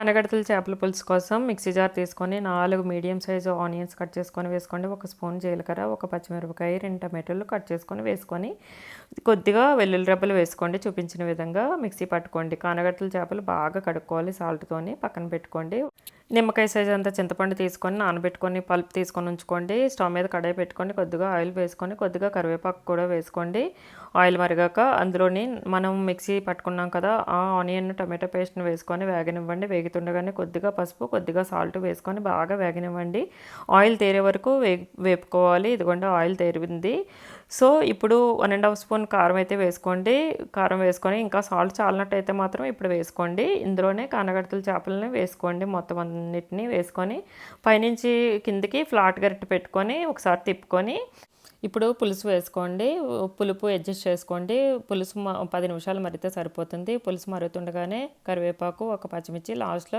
అనగడతల చేపల పులుసు కోసం మిక్సీ జార్ తీసుకొని 4 మీడియం సైజు ఆనియన్స్ కట్ చేసుకొని వేసుకోండి. 1 స్పూన్ జీలకర్ర, 1 పచ్చిమిరపకాయ, 2 టమాటాలు కట్ చేసుకొని వేసుకొని కొద్దిగా వెల్లుల్లి రెబ్బలు వేసుకోండి. చూపించిన విధంగా మిక్సీ పట్టుకోండి. కానగడతల చేపలు బాగా కడుక్కోవాలి సాల్ట్తోని. పక్కన పెట్టుకోండి. నిమ్మకాయ సైజు అంతా చింతపండు తీసుకొని నానబెట్టుకొని పల్ప్ తీసుకొని ఉంచుకోండి. స్టవ్ మీద కడాయి పెట్టుకొని కొద్దిగా ఆయిల్ వేసుకొని కొద్దిగా కరివేపాకు కూడా వేసుకోండి. ఆయిల్ మరిగాక అందులోని మనం మిక్సీ పట్టుకున్నాం కదా, ఆ ఆనియన్ టమాటో పేస్ట్ని వేసుకొని వేగనివ్వండి. వేగుతుండగానే కొద్దిగా పసుపు, కొద్దిగా సాల్ట్ వేసుకొని బాగా వేగనివ్వండి. ఆయిల్ తేరే వరకు వేపుకోవాలి. ఇదిగోండి ఆయిల్ తేరింది. సో ఇప్పుడు 1½ స్పూన్ కారం అయితే వేసుకోండి. కారం వేసుకొని ఇంకా సాల్ట్ చాలినట్టయితే మాత్రం ఇప్పుడు వేసుకోండి. ఇందులోనే కానగడతల చేపలని వేసుకోండి. మొత్తం అన్నిటిని వేసుకొని పైనుంచి కిందికి ఫ్లాట్ గరిటె పెట్టుకొని ఒకసారి తిప్పుకొని ఇప్పుడు పులుసు వేసుకోండి. పులుపు అడ్జస్ట్ చేసుకోండి. పులుసు 10 నిమిషాలు మరిగితే సరిపోతుంది. పులుసు మరుగుతుండగానే కరివేపాకు, 1 పచ్చిమిర్చి లాస్ట్లో